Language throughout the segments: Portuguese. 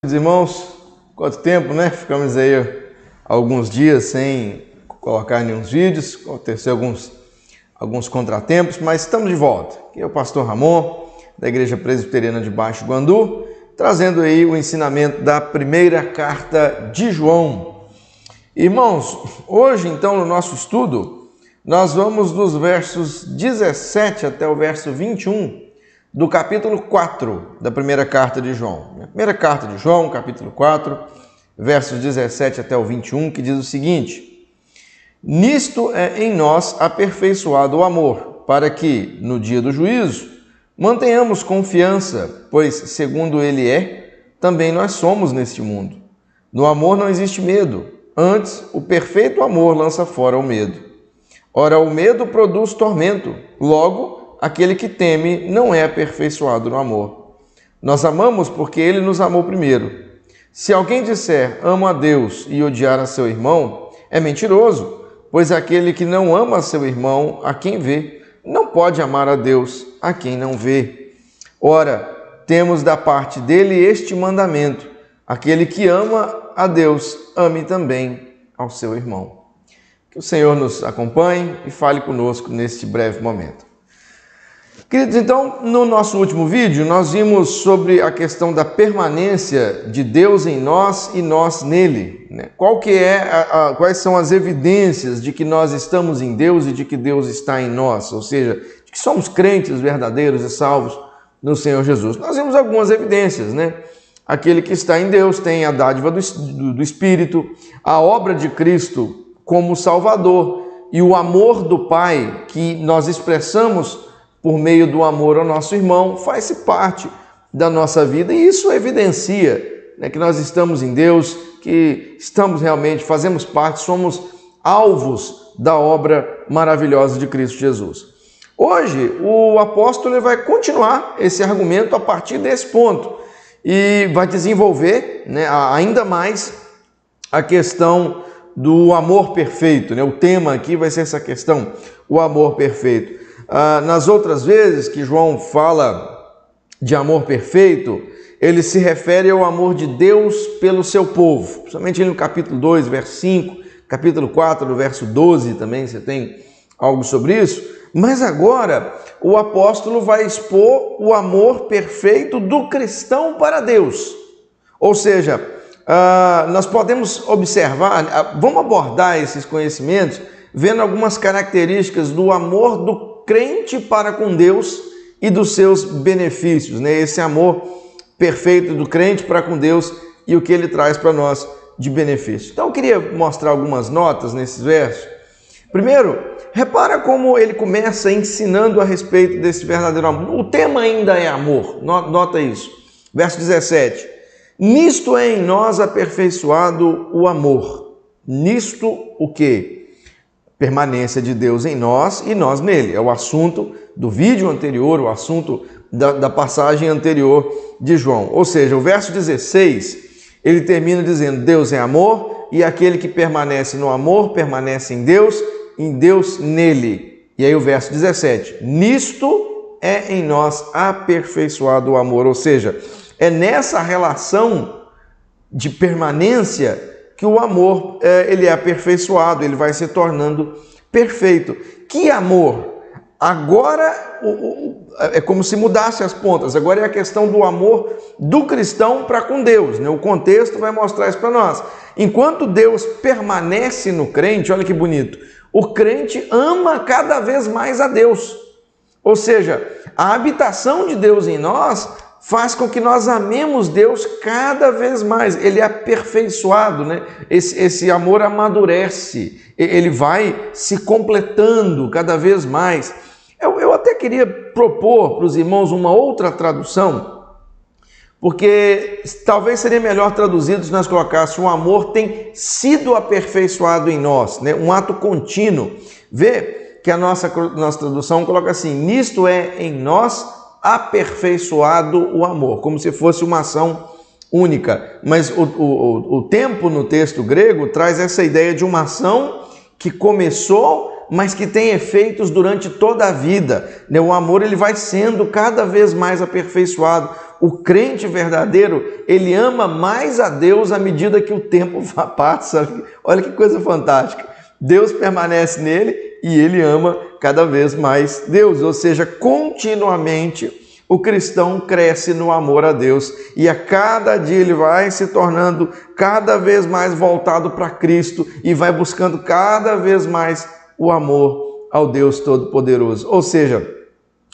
Irmãos, quanto tempo, né? Ficamos aí alguns dias sem colocar nenhum vídeos, aconteceu alguns contratempos, mas estamos de volta. Aqui é o pastor Ramon, da Igreja Presbiteriana de Baixo Guandu, trazendo aí o ensinamento da primeira carta de João. Irmãos, hoje então no nosso estudo, nós vamos dos versos 17 até o verso 21 do capítulo 4 da primeira carta de João. Primeira carta de João, capítulo 4, versos 17 até o 21, que diz o seguinte: Nisto é em nós aperfeiçoado o amor, para que, no dia do juízo, mantenhamos confiança, pois, segundo ele é, também nós somos neste mundo. No amor não existe medo, antes o perfeito amor lança fora o medo. Ora, o medo produz tormento, logo, aquele que teme não é aperfeiçoado no amor. Nós amamos porque ele nos amou primeiro. Se alguém disser amo a Deus e odiar a seu irmão, é mentiroso, pois aquele que não ama a seu irmão, a quem vê, não pode amar a Deus, a quem não vê. Ora, temos da parte dele este mandamento: aquele que ama a Deus, ame também ao seu irmão. Que o Senhor nos acompanhe e fale conosco neste breve momento. Queridos, então, no nosso último vídeo, nós vimos sobre a questão da permanência de Deus em nós e nós nele. Né? Quais são as evidências de que nós estamos em Deus e de que Deus está em nós? Ou seja, de que somos crentes verdadeiros e salvos no Senhor Jesus. Nós vimos algumas evidências, né? Aquele que está em Deus tem a dádiva do Espírito, a obra de Cristo como Salvador e o amor do Pai que nós expressamos por meio do amor ao nosso irmão, faz parte da nossa vida, e isso evidencia, né, que nós estamos em Deus, que estamos realmente, fazemos parte, somos alvos da obra maravilhosa de Cristo Jesus. Hoje, o apóstolo vai continuar esse argumento a partir desse ponto, e vai desenvolver, né, ainda mais a questão do amor perfeito, né? O tema aqui vai ser essa questão, o amor perfeito. Nas outras vezes que João fala de amor perfeito, ele se refere ao amor de Deus pelo seu povo. Principalmente no capítulo 2, verso 5, capítulo 4, verso 12 também, você tem algo sobre isso. Mas agora o apóstolo vai expor o amor perfeito do cristão para Deus. Ou seja, nós podemos observar, vamos abordar esses conhecimentos, vendo algumas características do amor do crente para com Deus e dos seus benefícios, né? Esse amor perfeito do crente para com Deus e o que ele traz para nós de benefício. Então eu queria mostrar algumas notas nesses versos. Primeiro, repara como ele começa ensinando a respeito desse verdadeiro amor. O tema ainda é amor, nota isso. Verso 17. Nisto é em nós aperfeiçoado o amor. Nisto o quê? Permanência de Deus em nós e nós nele. É o assunto do vídeo anterior, o assunto da passagem anterior de João. Ou seja, o verso 16, ele termina dizendo: Deus é amor e aquele que permanece no amor permanece em Deus nele. E aí o verso 17, nisto é em nós aperfeiçoado o amor. Ou seja, é nessa relação de permanência que o amor ele é aperfeiçoado, ele vai se tornando perfeito. Que amor? Agora é como se mudasse as pontas. Agora é a questão do amor do cristão para com Deus, né? O contexto vai mostrar isso para nós. Enquanto Deus permanece no crente, olha que bonito, o crente ama cada vez mais a Deus. Ou seja, a habitação de Deus em nós faz com que nós amemos Deus cada vez mais. Ele é aperfeiçoado, né? Esse amor amadurece, ele vai se completando cada vez mais. Eu até queria propor para os irmãos uma outra tradução, porque talvez seria melhor traduzido se nós colocássemos: o amor tem sido aperfeiçoado em nós, né? Um ato contínuo. Vê que a nossa tradução coloca assim: nisto é em nós aperfeiçoado o amor, como se fosse uma ação única. Mas o tempo no texto grego traz essa ideia de uma ação que começou, mas que tem efeitos durante toda a vida. O amor ele vai sendo cada vez mais aperfeiçoado. O crente verdadeiro, ele ama mais a Deus à medida que o tempo passa. Olha que coisa fantástica. Deus permanece nele e ele ama cada vez mais Deus. Ou seja, continuamente o cristão cresce no amor a Deus e a cada dia ele vai se tornando cada vez mais voltado para Cristo e vai buscando cada vez mais o amor ao Deus Todo-Poderoso. Ou seja,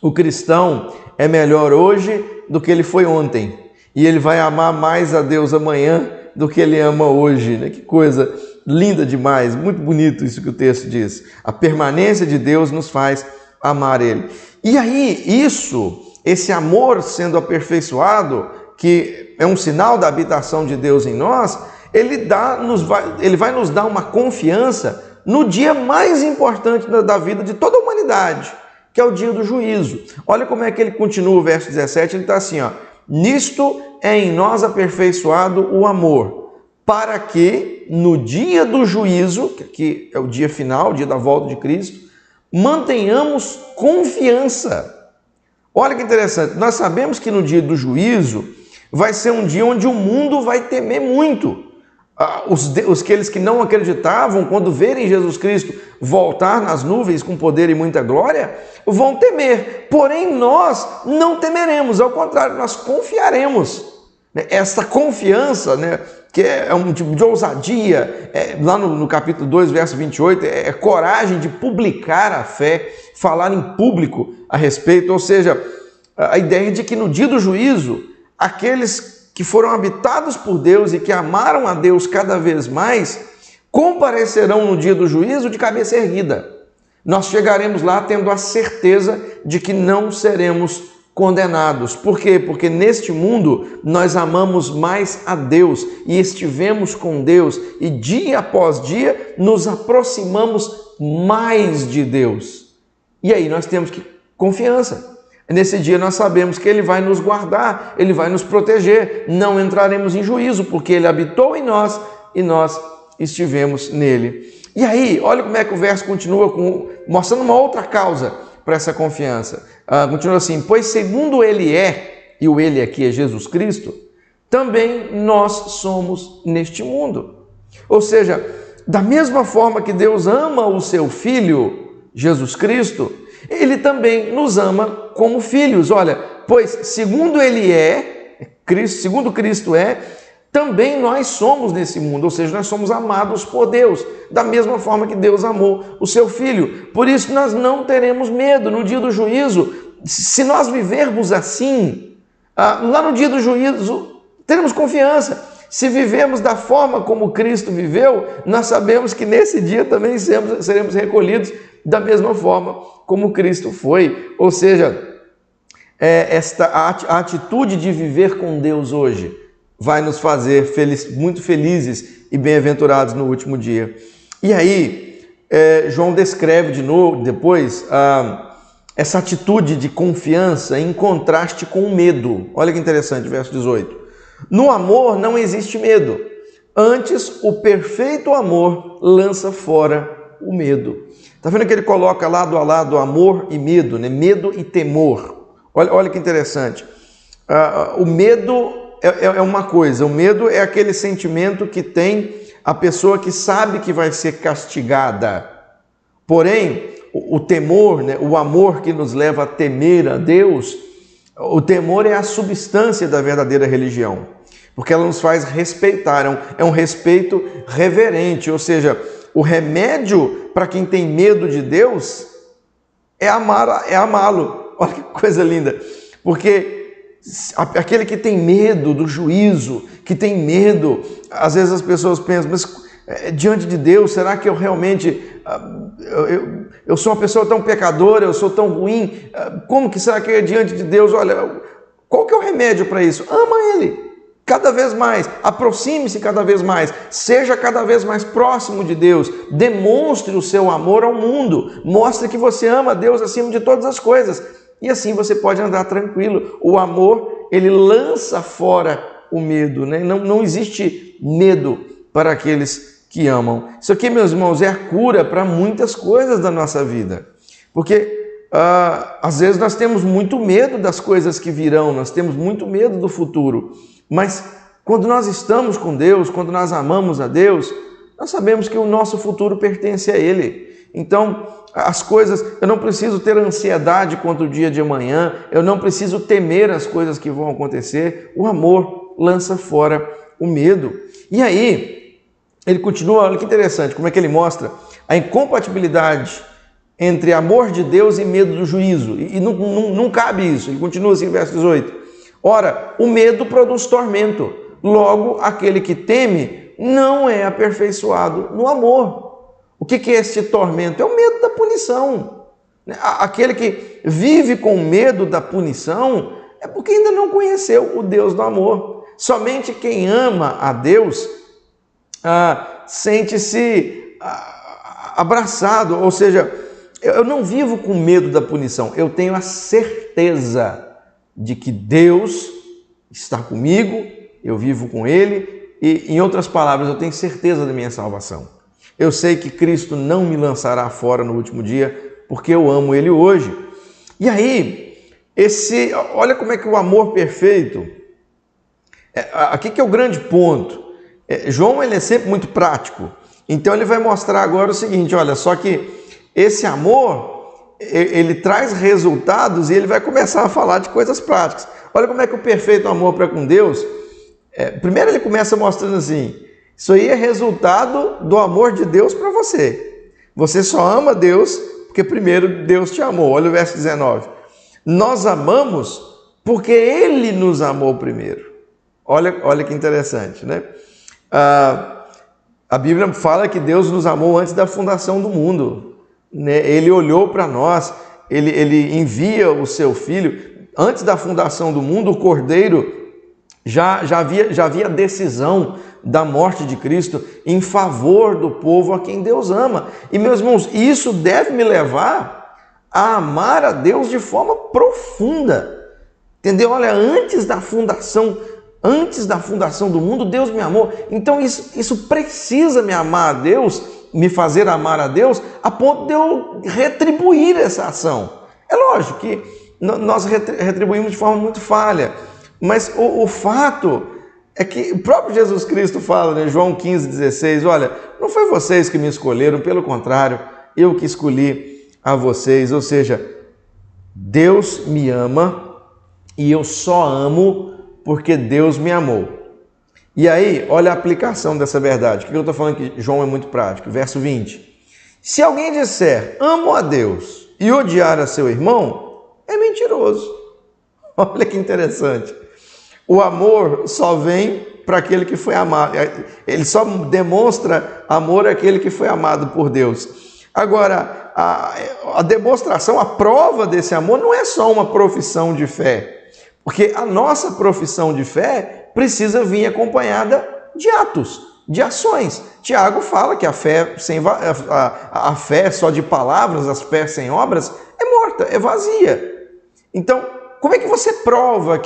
o cristão é melhor hoje do que ele foi ontem e ele vai amar mais a Deus amanhã do que ele ama hoje, né? Que coisa linda demais, muito bonito isso que o texto diz. A permanência de Deus nos faz amar Ele. E aí, esse amor sendo aperfeiçoado, que é um sinal da habitação de Deus em nós, ele vai nos dar uma confiança no dia mais importante da vida de toda a humanidade, que é o dia do juízo. Olha como é que ele continua o verso 17, ele está assim, ó: nisto é em nós aperfeiçoado o amor, para que no dia do juízo, que aqui é o dia final, o dia da volta de Cristo, mantenhamos confiança. Olha que interessante, nós sabemos que no dia do juízo vai ser um dia onde o mundo vai temer muito. Aqueles que não acreditavam, quando verem Jesus Cristo voltar nas nuvens com poder e muita glória, vão temer. Porém, nós não temeremos, ao contrário, nós confiaremos. Essa confiança, né, que é um tipo de ousadia, lá no capítulo 2, verso 28, é coragem de publicar a fé, falar em público a respeito, ou seja, a ideia de que no dia do juízo, aqueles que foram habitados por Deus e que amaram a Deus cada vez mais, comparecerão no dia do juízo de cabeça erguida. Nós chegaremos lá tendo a certeza de que não seremos condenados. Por quê? Porque neste mundo nós amamos mais a Deus e estivemos com Deus e dia após dia nos aproximamos mais de Deus. E aí nós temos confiança. Nesse dia nós sabemos que Ele vai nos guardar, Ele vai nos proteger, não entraremos em juízo, porque Ele habitou em nós e nós estivemos nele. E aí, olha como é que o verso continua mostrando uma outra causa para essa confiança. Continua assim: pois segundo Ele é, e o Ele aqui é Jesus Cristo, também nós somos neste mundo. Ou seja, da mesma forma que Deus ama o seu Filho, Jesus Cristo, Ele também nos ama como filhos. Olha, pois segundo Ele é, segundo Cristo é, também nós somos nesse mundo, ou seja, nós somos amados por Deus, da mesma forma que Deus amou o seu Filho. Por isso nós não teremos medo no dia do juízo. Se nós vivermos assim, lá no dia do juízo, teremos confiança. Se vivemos da forma como Cristo viveu, nós sabemos que nesse dia também seremos recolhidos da mesma forma como Cristo foi. Ou seja, a atitude de viver com Deus hoje vai nos fazer muito felizes e bem-aventurados no último dia. E aí, João descreve de novo, depois, essa atitude de confiança em contraste com o medo. Olha que interessante, verso 18. No amor não existe medo, antes o perfeito amor lança fora o medo. Está vendo que ele coloca lado a lado amor e medo, né? Medo e temor. Olha que interessante. O medo é uma coisa, o medo é aquele sentimento que tem a pessoa que sabe que vai ser castigada. Porém, o temor, né? O amor que nos leva a temer a Deus, o temor é a substância da verdadeira religião, porque ela nos faz respeitar, é um respeito reverente, ou seja, o remédio para quem tem medo de Deus é amá-lo. Olha que coisa linda, porque aquele que tem medo do juízo, que tem medo, às vezes as pessoas pensam, mas diante de Deus, será que eu realmente, eu sou uma pessoa tão pecadora, eu sou tão ruim, como que será que é diante de Deus? Olha, qual que é o remédio para isso? Ama Ele cada vez mais, aproxime-se cada vez mais, seja cada vez mais próximo de Deus, demonstre o seu amor ao mundo, mostre que você ama Deus acima de todas as coisas, e assim você pode andar tranquilo. O amor, ele lança fora o medo, né? Não existe medo para aqueles que amam. Isso aqui, meus irmãos, é a cura para muitas coisas da nossa vida, porque às vezes nós temos muito medo das coisas que virão, nós temos muito medo do futuro, mas quando nós estamos com Deus, quando nós amamos a Deus, nós sabemos que o nosso futuro pertence a Ele. Então, as coisas, eu não preciso ter ansiedade quanto o dia de amanhã, eu não preciso temer as coisas que vão acontecer. O amor lança fora o medo. E aí, ele continua, olha que interessante, como é que ele mostra a incompatibilidade entre amor de Deus e medo do juízo. E não cabe isso. Ele continua assim, verso 18. Ora, o medo produz tormento. Logo, aquele que teme não é aperfeiçoado no amor. O que é este tormento? É o medo da punição. Aquele que vive com medo da punição é porque ainda não conheceu o Deus do amor. Somente quem ama a Deus sente-se abraçado, ou seja, eu não vivo com medo da punição, eu tenho a certeza de que Deus está comigo, eu vivo com Ele e, em outras palavras, eu tenho certeza da minha salvação. Eu sei que Cristo não me lançará fora no último dia, porque eu amo Ele hoje. E aí, olha como é que o amor perfeito, aqui que é o grande ponto. João ele é sempre muito prático, então ele vai mostrar agora o seguinte, olha, só que esse amor, ele traz resultados e ele vai começar a falar de coisas práticas. Olha como é que o perfeito amor para com Deus, primeiro ele começa mostrando assim, isso aí é resultado do amor de Deus para você. Você só ama Deus porque primeiro Deus te amou. Olha o verso 19. Nós amamos porque Ele nos amou primeiro. Olha que interessante, né? A Bíblia fala que Deus nos amou antes da fundação do mundo. Né? Ele olhou para nós, ele envia o seu Filho. Antes da fundação do mundo, o Cordeiro já havia decisão da morte de Cristo em favor do povo a quem Deus ama. E, meus irmãos, isso deve me levar a amar a Deus de forma profunda. Entendeu? Olha, antes da fundação do mundo, Deus me amou. Então, isso precisa me amar a Deus, me fazer amar a Deus, a ponto de eu retribuir essa ação. É lógico que nós retribuímos de forma muito falha, mas o fato é que o próprio Jesus Cristo fala, né, João 15,16, olha, não foi vocês que me escolheram, pelo contrário, eu que escolhi a vocês. Ou seja, Deus me ama e eu só amo porque Deus me amou. E aí, olha a aplicação dessa verdade. O que eu estou falando que João é muito prático? Verso 20. Se alguém disser, amo a Deus e odiar a seu irmão, é mentiroso. Olha que interessante. O amor só vem para aquele que foi amado. Ele só demonstra amor àquele que foi amado por Deus. Agora, a demonstração, a prova desse amor não é só uma profissão de fé. Porque a nossa profissão de fé precisa vir acompanhada de atos, de ações. Tiago fala que a fé só de palavras, a fé sem obras, é morta, é vazia. Então, como é que você prova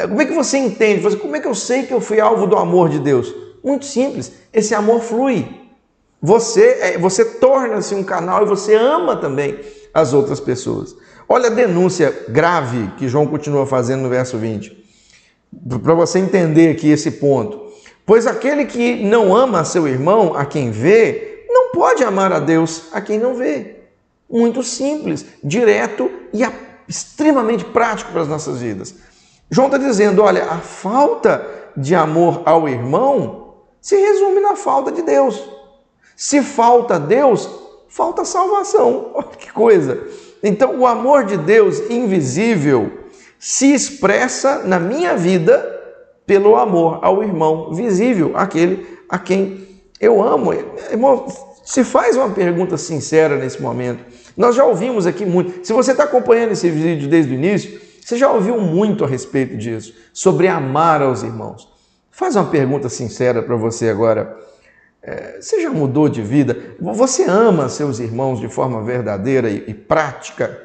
como é que você entende? Como é que eu sei que eu fui alvo do amor de Deus? Muito simples, esse amor flui. Você torna-se um canal e você ama também as outras pessoas. Olha a denúncia grave que João continua fazendo no verso 20. Para você entender aqui esse ponto. Pois aquele que não ama seu irmão, a quem vê, não pode amar a Deus a quem não vê. Muito simples, direto e extremamente prático para as nossas vidas. João está dizendo, olha, a falta de amor ao irmão se resume na falta de Deus. Se falta Deus, falta salvação. Olha que coisa. Então, o amor de Deus invisível se expressa na minha vida pelo amor ao irmão visível, aquele a quem eu amo. Irmão, se faz uma pergunta sincera nesse momento. Nós já ouvimos aqui muito. Se você está acompanhando esse vídeo desde o início, você já ouviu muito a respeito disso, sobre amar aos irmãos. Faz uma pergunta sincera para você agora. Você já mudou de vida? Você ama seus irmãos de forma verdadeira e prática?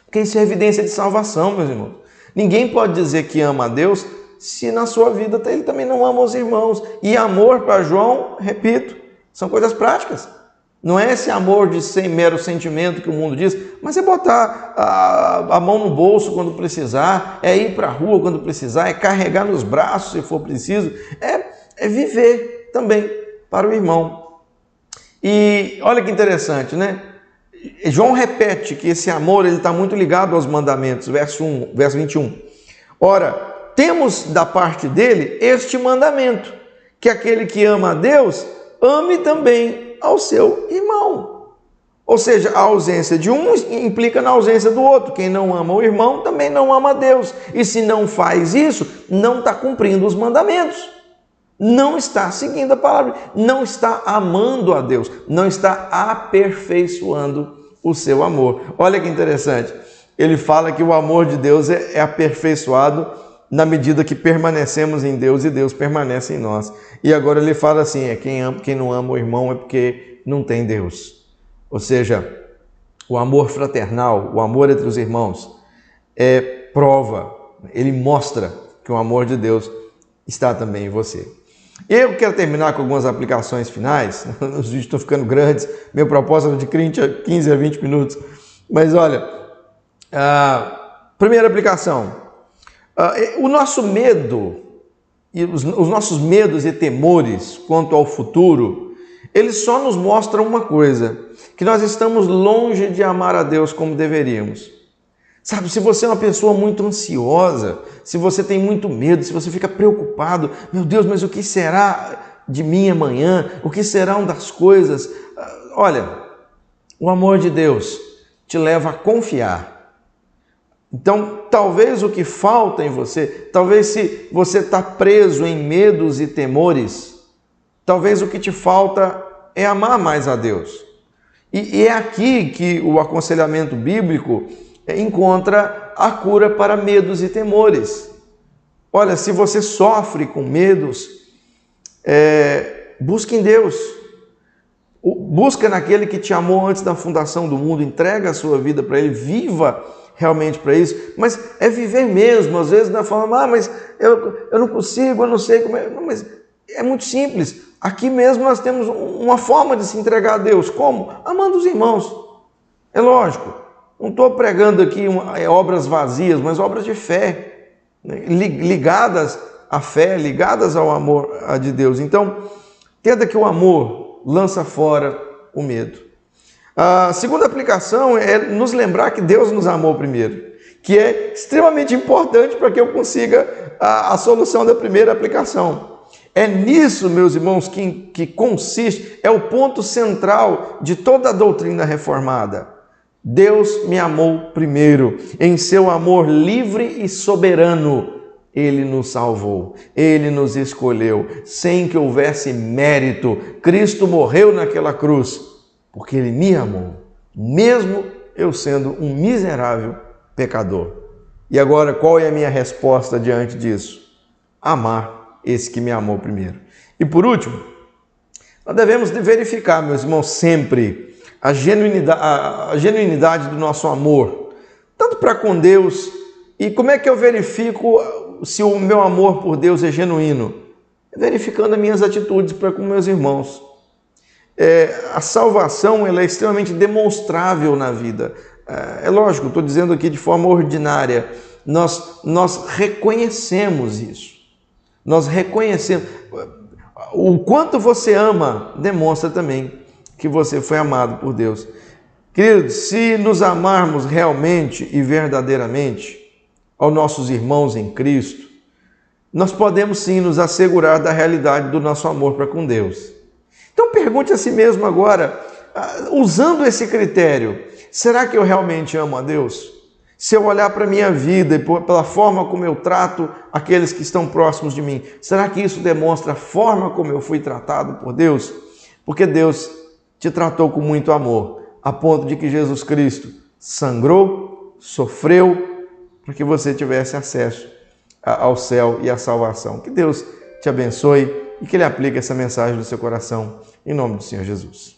Porque isso é evidência de salvação, meus irmãos. Ninguém pode dizer que ama a Deus se na sua vida ele também não ama os irmãos. E amor para João, repito, são coisas práticas. Não é esse amor de sem mero sentimento que o mundo diz, mas é botar a mão no bolso quando precisar, é ir para a rua quando precisar, é carregar nos braços se for preciso, é viver também para o irmão. E olha que interessante, né? João repete que esse amor está muito ligado aos mandamentos, verso 21. Ora, temos da parte dele este mandamento, que aquele que ama a Deus, ame também ao seu irmão. Ou seja, a ausência de um implica na ausência do outro. Quem não ama o irmão também não ama a Deus. E se não faz isso, não está cumprindo os mandamentos. Não está seguindo a palavra, não está amando a Deus, não está aperfeiçoando o seu amor. Olha que interessante, ele fala que o amor de Deus é aperfeiçoado na medida que permanecemos em Deus e Deus permanece em nós. E agora ele fala assim, quem não ama o irmão é porque não tem Deus. Ou seja, o amor fraternal, o amor entre os irmãos, é prova, ele mostra que o amor de Deus está também em você. Eu quero terminar com algumas aplicações finais, os vídeos estão ficando grandes, meu propósito é de 15 a 20 minutos, mas olha, primeira aplicação, o nosso medo, e os nossos medos e temores quanto ao futuro, eles só nos mostram uma coisa, que nós estamos longe de amar a Deus como deveríamos. Sabe, se você é uma pessoa muito ansiosa, se você tem muito medo, se você fica preocupado, meu Deus, mas o que será de mim amanhã? O que serão das coisas? Olha, o amor de Deus te leva a confiar. Então, talvez o que falta em você, talvez se você está preso em medos e temores, talvez o que te falta é amar mais a Deus. E é aqui que o aconselhamento bíblico encontra a cura para medos e temores. Olha, se você sofre com medos, busque em Deus. Busca naquele que te amou antes da fundação do mundo, entrega a sua vida para Ele, viva realmente para isso. Mas é viver mesmo, às vezes nós falamos, mas eu não consigo, eu não sei como é. Não, mas é muito simples. Aqui mesmo nós temos uma forma de se entregar a Deus. Como? Amando os irmãos. É lógico. Não estou pregando aqui obras vazias, mas obras de fé, né? Ligadas à fé, ligadas ao amor de Deus. Então, entenda que o amor lança fora o medo. A segunda aplicação é nos lembrar que Deus nos amou primeiro, que é extremamente importante para que eu consiga a solução da primeira aplicação. É nisso, meus irmãos, que consiste, é o ponto central de toda a doutrina reformada. Deus me amou primeiro, em seu amor livre e soberano, Ele nos salvou, Ele nos escolheu, sem que houvesse mérito. Cristo morreu naquela cruz, porque Ele me amou, mesmo eu sendo um miserável pecador. E agora, qual é a minha resposta diante disso? Amar esse que me amou primeiro. E por último, nós devemos verificar, meus irmãos, sempre a genuinidade do nosso amor, tanto para com Deus, e como é que eu verifico se o meu amor por Deus é genuíno? Verificando as minhas atitudes para com meus irmãos. A salvação ela é extremamente demonstrável na vida. É lógico, estou dizendo aqui de forma ordinária, nós reconhecemos isso. Nós reconhecemos. O quanto você ama demonstra também que você foi amado por Deus. Queridos, se nos amarmos realmente e verdadeiramente aos nossos irmãos em Cristo, nós podemos sim nos assegurar da realidade do nosso amor para com Deus. Então pergunte a si mesmo agora, usando esse critério, será que eu realmente amo a Deus? Se eu olhar para a minha vida e pela forma como eu trato aqueles que estão próximos de mim, será que isso demonstra a forma como eu fui tratado por Deus? Porque Deus te tratou com muito amor, a ponto de que Jesus Cristo sangrou, sofreu, para que você tivesse acesso ao céu e à salvação. Que Deus te abençoe e que Ele aplique essa mensagem no seu coração, em nome do Senhor Jesus.